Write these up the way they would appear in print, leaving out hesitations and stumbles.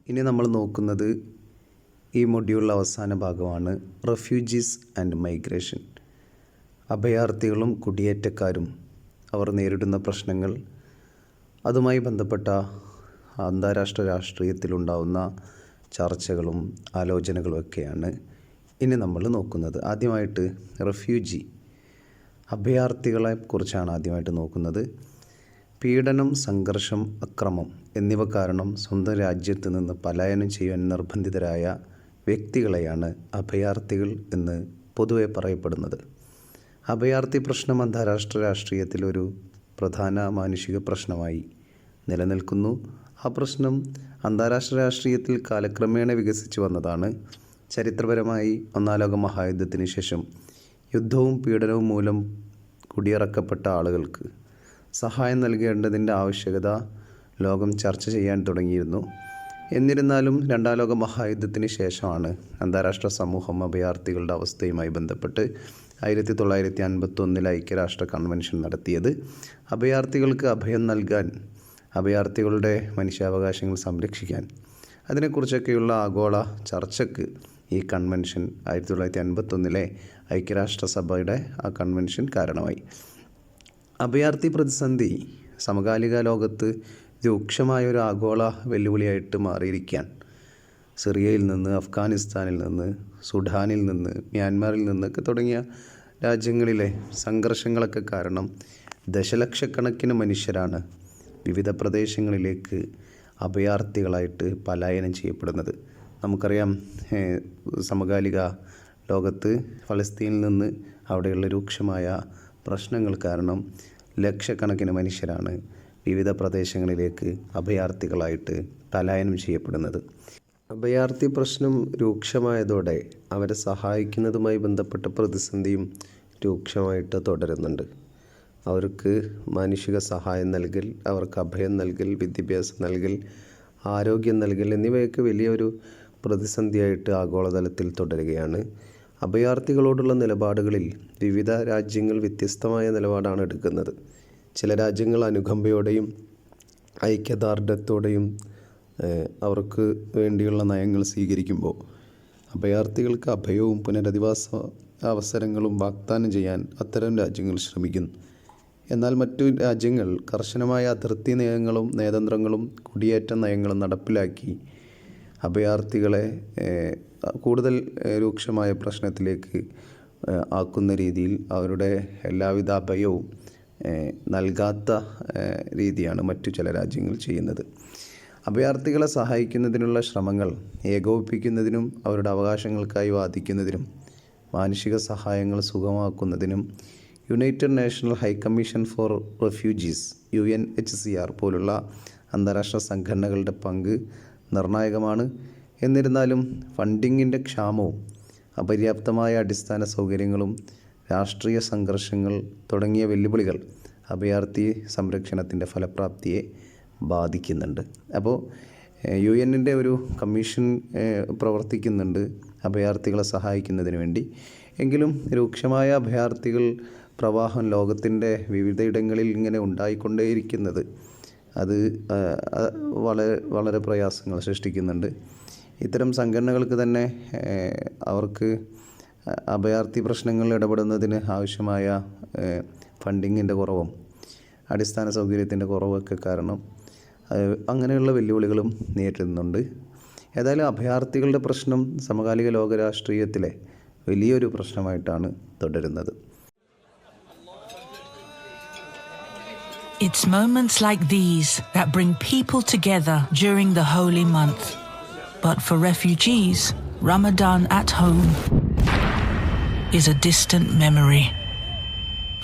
ഇനി നമ്മൾ നോക്കുന്നത് ഈ മൊഡ്യൂളിലെ അവസാന ഭാഗമാണ് റെഫ്യൂജീസ് ആൻഡ് മൈഗ്രേഷൻ. അഭയാർത്ഥികളും കുടിയേറ്റക്കാരും അവർ നേരിടുന്ന പ്രശ്നങ്ങൾ, അതുമായി ബന്ധപ്പെട്ട അന്താരാഷ്ട്ര രാഷ്ട്രീയത്തിലുണ്ടാവുന്ന ചർച്ചകളും ആലോചനകളുമൊക്കെയാണ് ഇനി നമ്മൾ നോക്കുന്നത്. ആദ്യമായിട്ട് റെഫ്യൂജി, അഭയാർത്ഥികളെ കുറിച്ചാണ് ആദ്യമായിട്ട് നോക്കുന്നത്. പീഡനം, സംഘർഷം, അക്രമം എന്നിവ കാരണം സ്വന്തം രാജ്യത്ത് നിന്ന് പലായനം ചെയ്യാൻ നിർബന്ധിതരായ വ്യക്തികളെയാണ് അഭയാർത്ഥികൾ എന്ന് പൊതുവെ പറയപ്പെടുന്നത്. അഭയാർത്ഥി പ്രശ്നം അന്താരാഷ്ട്ര രാഷ്ട്രീയത്തിൽ ഒരു പ്രധാന മാനുഷിക പ്രശ്നമായി നിലനിൽക്കുന്നു. ആ പ്രശ്നം അന്താരാഷ്ട്ര രാഷ്ട്രീയത്തിൽ കാലക്രമേണ വികസിച്ചു വന്നതാണ്. ചരിത്രപരമായി ഒന്നാം ലോക മഹായുദ്ധത്തിന് ശേഷം യുദ്ധവും പീഡനവും മൂലം കുടിയിറക്കപ്പെട്ട ആളുകൾക്ക് സഹായം നൽകേണ്ടതിൻ്റെ ആവശ്യകത ലോകം ചർച്ച ചെയ്യാൻ തുടങ്ങിയിരുന്നു. എന്നിരുന്നാലും രണ്ടാം ലോക മഹായുദ്ധത്തിന് ശേഷമാണ് അന്താരാഷ്ട്ര സമൂഹം അഭയാർത്ഥികളുടെ അവസ്ഥയുമായി ബന്ധപ്പെട്ട് 1951 ഐക്യരാഷ്ട്ര കൺവെൻഷൻ നടത്തിയത്. അഭയാർത്ഥികൾക്ക് അഭയം നൽകാൻ, അഭയാർത്ഥികളുടെ മനുഷ്യാവകാശങ്ങൾ സംരക്ഷിക്കാൻ, അതിനെക്കുറിച്ചൊക്കെയുള്ള ആഗോള ചർച്ചയ്ക്ക് ഈ കൺവെൻഷൻ 1951 ഐക്യരാഷ്ട്രസഭയുടെ ആ കൺവെൻഷൻ കാരണമായി. അഭയാർത്ഥി പ്രതിസന്ധി സമകാലിക ലോകത്ത് രൂക്ഷമായൊരു ആഗോള വെല്ലുവിളിയായിട്ട് മാറിയിരിക്കാൻ സിറിയയിൽ നിന്ന്, അഫ്ഗാനിസ്ഥാനിൽ നിന്ന്, സുഡാനിൽ നിന്ന്, മ്യാൻമാറിൽ നിന്നൊക്കെ തുടങ്ങിയ രാജ്യങ്ങളിലെ സംഘർഷങ്ങളൊക്കെ കാരണം ദശലക്ഷക്കണക്കിന് മനുഷ്യരാണ് വിവിധ പ്രദേശങ്ങളിലേക്ക് അഭയാർത്ഥികളായിട്ട് പലായനം ചെയ്യപ്പെടുന്നത്. നമുക്കറിയാം, സമകാലിക ലോകത്ത് ഫലസ്തീനിൽ നിന്ന് അവിടെയുള്ള രൂക്ഷമായ പ്രശ്നങ്ങൾ കാരണം ലക്ഷക്കണക്കിന് മനുഷ്യരാണ് വിവിധ പ്രദേശങ്ങളിലേക്ക് അഭയാർത്ഥികളായിട്ട് പലായനം ചെയ്യപ്പെടുന്നത്. അഭയാർത്ഥി പ്രശ്നം രൂക്ഷമായതോടെ അവരെ സഹായിക്കുന്നതുമായി ബന്ധപ്പെട്ട പ്രതിസന്ധിയും രൂക്ഷമായിട്ട് തുടരുന്നുണ്ട്. അവർക്ക് മാനുഷിക സഹായം നൽകൽ, അവർക്ക് അഭയം നൽകൽ, വിദ്യാഭ്യാസം നൽകൽ, ആരോഗ്യം നൽകൽ എന്നിവയൊക്കെ വലിയൊരു പ്രതിസന്ധിയായിട്ട് ആഗോളതലത്തിൽ തുടരുകയാണ്. അഭയാർത്ഥികളോടുള്ള നിലപാടുകളിൽ വിവിധ രാജ്യങ്ങൾ വ്യത്യസ്തമായ നിലപാടാണ് എടുക്കുന്നത്. ചില രാജ്യങ്ങൾ അനുകമ്പയോടെയും ഐക്യദാർഢ്യത്തോടെയും അവർക്ക് വേണ്ടിയുള്ള നയങ്ങൾ സ്വീകരിക്കുമ്പോൾ അഭയാർത്ഥികൾക്ക് അഭയവും പുനരധിവാസ അവസരങ്ങളും വാഗ്ദാനം ചെയ്യാൻ അത്തരം രാജ്യങ്ങൾ ശ്രമിക്കുന്നു. എന്നാൽ മറ്റു രാജ്യങ്ങൾ കർശനമായ അതിർത്തി നയങ്ങളും നയതന്ത്രങ്ങളും കുടിയേറ്റ നയങ്ങളും നടപ്പിലാക്കി അഭയാർത്ഥികളെ കൂടുതൽ രൂക്ഷമായ പ്രശ്നത്തിലേക്ക് ആക്കുന്ന രീതിയിൽ അവരുടെ എല്ലാവിധ അഭയവും നൽകാത്ത രീതിയാണ് മറ്റു ചില രാജ്യങ്ങൾ ചെയ്യുന്നത്. അഭയാർത്ഥികളെ സഹായിക്കുന്നതിനുള്ള ശ്രമങ്ങൾ ഏകോപിപ്പിക്കുന്നതിനും അവരുടെ അവകാശങ്ങൾക്കായി വാദിക്കുന്നതിനും മാനുഷിക സഹായങ്ങൾ സുഗമമാക്കുന്നതിനും united national high commission for refugees UNHCR പോലുള്ള അന്താരാഷ്ട്ര സംഘടനകളുടെ പങ്ക് നിർണായകമാണ്. എന്നിരുന്നാലും ഫണ്ടിങ്ങിൻ്റെ ക്ഷാമവും അപര്യാപ്തമായ അടിസ്ഥാന സൗകര്യങ്ങളും രാഷ്ട്രീയ സംഘർഷങ്ങൾ തുടങ്ങിയ വെല്ലുവിളികൾ അഭയാർത്ഥി സംരക്ഷണത്തിൻ്റെ ഫലപ്രാപ്തിയെ ബാധിക്കുന്നുണ്ട്. അപ്പോൾ UN-ൻ്റെ ഒരു കമ്മീഷൻ പ്രവർത്തിക്കുന്നുണ്ട് അഭയാർത്ഥികളെ സഹായിക്കുന്നതിന് വേണ്ടി. എങ്കിലും രൂക്ഷമായ അഭയാർത്ഥികൾ പ്രവാഹം ലോകത്തിൻ്റെ വിവിധയിടങ്ങളിൽ ഇങ്ങനെ ഉണ്ടായിക്കൊണ്ടേയിരിക്കുന്നത് അത് വളരെ പ്രയാസങ്ങൾ സൃഷ്ടിക്കുന്നുണ്ട്. ഇത്തരം സംഘടനകൾക്ക് തന്നെ അവർക്ക് അഭയാർത്ഥി പ്രശ്നങ്ങളിൽ ഇടപെടുന്നതിന് ആവശ്യമായ ഫണ്ടിങ്ങിൻ്റെ കുറവും അടിസ്ഥാന സൗകര്യത്തിൻ്റെ കുറവൊക്കെ കാരണം അങ്ങനെയുള്ള വെല്ലുവിളികളും നേരിടുന്നുണ്ട്. ഏതായാലും അഭയാർത്ഥികളുടെ പ്രശ്നം സമകാലിക ലോക രാഷ്ട്രീയത്തിലെ വലിയൊരു പ്രശ്നമായിട്ടാണ് തുടരുന്നത്. It's moments like these that bring people together during the holy month. But for refugees, Ramadan at home is a distant memory.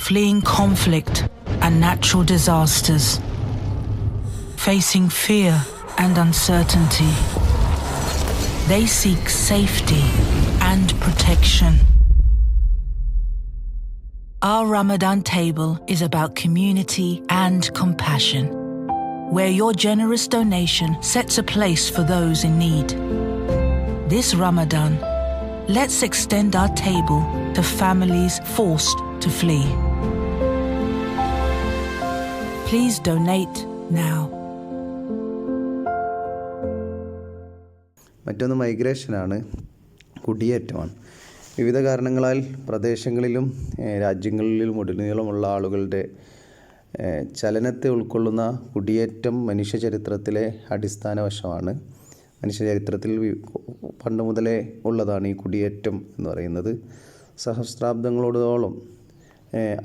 Fleeing conflict and natural disasters, facing fear and uncertainty, they seek safety and protection. Our Ramadan table is about community and compassion, where your generous donation sets a place for those in need. This Ramadan, let's extend our table to families forced to flee. Please donate now. മറ്റൊന്ന് മൈഗ്രേഷനാണ്, കുടിയേറ്റമാണ്. വിവിധ കാരണങ്ങളാൽ പ്രദേശങ്ങളിലും രാജ്യങ്ങളിലും ഉടനീളമുള്ള ആളുകളുടെ ചലനത്തെ ഉൾക്കൊള്ളുന്ന കുടിയേറ്റം മനുഷ്യചരിത്രത്തിലെ അടിസ്ഥാന വശമാണ്. മനുഷ്യചരിത്രത്തിൽ പണ്ട് മുതലേ ഉള്ളതാണ് ഈ കുടിയേറ്റം എന്ന് പറയുന്നത്. സഹസ്രാബ്ദങ്ങളോടോളം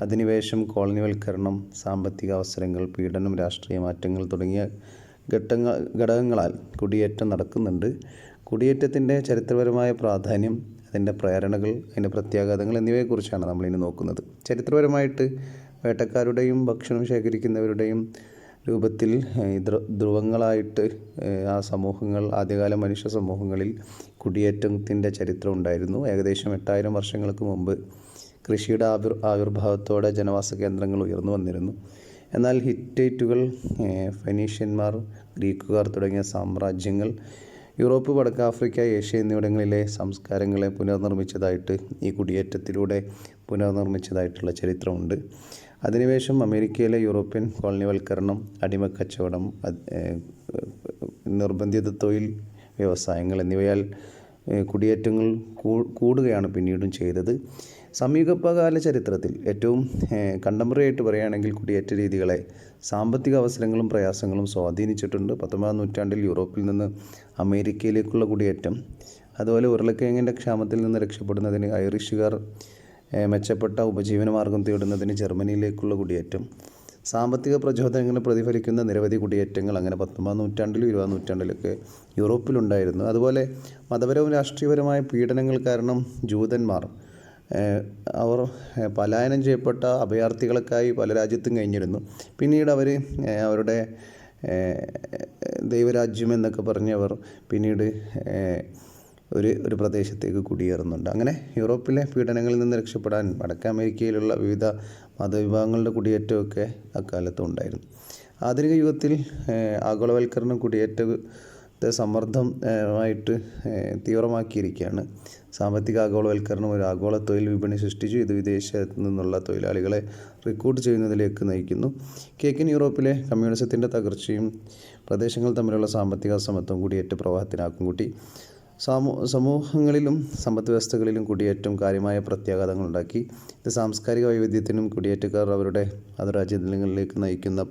അധിനിവേശം, കോളനിവൽക്കരണം, സാമ്പത്തിക അവസരങ്ങൾ, പീഡനം, രാഷ്ട്രീയ മാറ്റങ്ങൾ തുടങ്ങിയ ഘടകങ്ങളാൽ കുടിയേറ്റം നടക്കുന്നുണ്ട്. കുടിയേറ്റത്തിൻ്റെ ചരിത്രപരമായ പ്രാധാന്യം, അതിൻ്റെ പ്രേരണകൾ, അതിൻ്റെ പ്രത്യാഘാതങ്ങൾ എന്നിവയെക്കുറിച്ചാണ് നമ്മളിനി നോക്കുന്നത്. ചരിത്രപരമായിട്ട് വേട്ടക്കാരുടെയും ഭക്ഷണം ശേഖരിക്കുന്നവരുടെയും രൂപത്തിൽ ധ്രുവങ്ങളായിട്ട് ആ സമൂഹങ്ങൾ, ആദ്യകാല മനുഷ്യ സമൂഹങ്ങളിൽ കുടിയേറ്റത്തിൻ്റെ ചരിത്രം ഉണ്ടായിരുന്നു. ഏകദേശം 8000 വർഷങ്ങൾക്ക് മുമ്പ് കൃഷിയുടെ ആവിർഭാവത്തോടെ ജനവാസ കേന്ദ്രങ്ങൾ ഉയർന്നു വന്നിരുന്നു. എന്നാൽ ഹിറ്റൈറ്റുകൾ, ഫെനീഷ്യന്മാർ, ഗ്രീക്കുകാർ തുടങ്ങിയ സാമ്രാജ്യങ്ങൾ യൂറോപ്പ്, വടക്ക് ആഫ്രിക്ക, ഏഷ്യ എന്നിവിടങ്ങളിലെ സംസ്കാരങ്ങളെ പുനർനിർമ്മിച്ചതായിട്ട്, ഈ കുടിയേറ്റത്തിലൂടെ പുനർനിർമ്മിച്ചതായിട്ടുള്ള ചരിത്രമുണ്ട്. അധിനിവേശം, അമേരിക്കയിലെ യൂറോപ്യൻ കോളനിവൽക്കരണം, അടിമക്കച്ചവടം, നിർബന്ധിത തൊഴിൽ വ്യവസായങ്ങൾ എന്നിവയാൽ കുടിയേറ്റങ്ങൾ കൂടുകയാണ് പിന്നീടും ചെയ്തത്. സമീപകാല ചരിത്രത്തിൽ ഏറ്റവും കണ്ടംപററി ആയിട്ട് പറയുകയാണെങ്കിൽ കുടിയേറ്റ രീതികളെ സാമ്പത്തിക അവസരങ്ങളും പ്രയാസങ്ങളും സ്വാധീനിച്ചിട്ടുണ്ട്. 19-ാം നൂറ്റാണ്ടിൽ യൂറോപ്പിൽ നിന്ന് അമേരിക്കയിലേക്കുള്ള കുടിയേറ്റം, അതുപോലെ ഉരുളക്കിഴങ്ങിൻ്റെ ക്ഷാമത്തിൽ നിന്ന് രക്ഷപ്പെടുന്നതിന് ഐറിഷുകാർ മെച്ചപ്പെട്ട ഉപജീവനമാർഗം തേടുന്നതിന് ജർമ്മനിയിലേക്കുള്ള കുടിയേറ്റം, സാമ്പത്തിക പ്രചോദനങ്ങൾ പ്രതിഫലിക്കുന്ന നിരവധി കുടിയേറ്റങ്ങൾ അങ്ങനെ 19-ാം നൂറ്റാണ്ടിലും 20-ാം നൂറ്റാണ്ടിലൊക്കെ യൂറോപ്പിലുണ്ടായിരുന്നു. അതുപോലെ മതപരവും രാഷ്ട്രീയപരമായ പീഡനങ്ങൾ കാരണം ജൂതന്മാർ അവർ പലായനം ചെയ്യപ്പെട്ട അഭയാർത്ഥികൾക്കായി പല രാജ്യത്തും കഴിഞ്ഞിരുന്നു. പിന്നീട് അവർ അവരുടെ ദൈവരാജ്യം എന്നൊക്കെ പറഞ്ഞവർ പിന്നീട് ഒരു പ്രദേശത്തേക്ക് കുടിയേറുന്നുണ്ട്. അങ്ങനെ യൂറോപ്പിലെ പീഡനങ്ങളിൽ നിന്ന് രക്ഷപ്പെടാൻ വടക്കേ അമേരിക്കയിലുള്ള വിവിധ മതവിഭാഗങ്ങളുടെ കുടിയേറ്റമൊക്കെ അക്കാലത്തും ഉണ്ടായിരുന്നു. ആധുനിക യുഗത്തിൽ ആഗോളവൽക്കരണം കുടിയേറ്റത്തെ സമ്മർദ്ദമായിട്ട് തീവ്രമാക്കിയിരിക്കുകയാണ്. സാമ്പത്തിക ആഗോളവൽക്കരണം ഒരു ആഗോള തൊഴിൽ വിപണി സൃഷ്ടിച്ചു. ഇത് വിദേശത്ത് നിന്നുള്ള തൊഴിലാളികളെ റിക്രൂട്ട് ചെയ്യുന്നതിലേക്ക് നയിക്കുന്നു. കിഴക്കൻ യൂറോപ്പിലെ കമ്മ്യൂണിസത്തിൻ്റെ തകർച്ചയും പ്രദേശങ്ങൾ തമ്മിലുള്ള സാമ്പത്തിക അസമത്വം കുടിയേറ്റ പ്രവാഹത്തിന് ആക്കം കൂട്ടി. സമൂഹങ്ങളിലും സമ്പദ് വ്യവസ്ഥകളിലും കുടിയേറ്റം കാര്യമായ പ്രത്യാഘാതങ്ങളുണ്ടാക്കി. ഇത് സാംസ്കാരിക വൈവിധ്യത്തിനും കുടിയേറ്റക്കാർ അവരുടെ രാജ്യങ്ങളിലേക്ക് നയിക്കുന്ന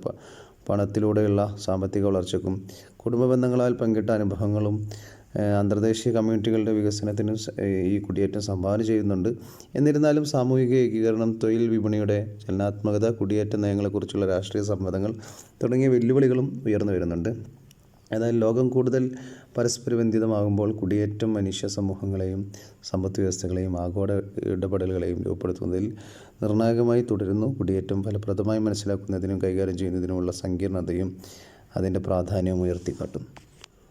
പണത്തിലൂടെയുള്ള സാമ്പത്തിക വളർച്ചയ്ക്കും കുടുംബ ബന്ധങ്ങളാൽ പങ്കിട്ട അനുഭവങ്ങളും അന്തർദേശീയ കമ്മ്യൂണിറ്റികളുടെ വികസനത്തിനും ഈ കുടിയേറ്റം സംഭാവന ചെയ്യുന്നുണ്ട്. എന്നിരുന്നാലും സാമൂഹിക ഏകീകരണം, തൊഴിൽ വിപണിയുടെ ചലനാത്മകത, കുടിയേറ്റ നയങ്ങളെക്കുറിച്ചുള്ള രാഷ്ട്രീയ സമ്മതങ്ങൾ തുടങ്ങിയ വെല്ലുവിളികളും ഉയർന്നു വരുന്നുണ്ട്. എന്നാൽ ലോകം കൂടുതൽ പരസ്പരബന്ധിതമാകുമ്പോൾ കുടിയേറ്റം മനുഷ്യ സമൂഹങ്ങളെയും സമ്പദ് വ്യവസ്ഥകളെയും ആഗോള ഇടപെടലുകളെയും രൂപപ്പെടുത്തുന്നതിൽ നിർണായകമായി തുടരുന്നു. കുടിയേറ്റം ഫലപ്രദമായി മനസ്സിലാക്കുന്നതിനും കൈകാര്യം ചെയ്യുന്നതിനുമുള്ള സങ്കീർണതയും അതിൻ്റെ പ്രാധാന്യവും ഉയർത്തിക്കാട്ടും.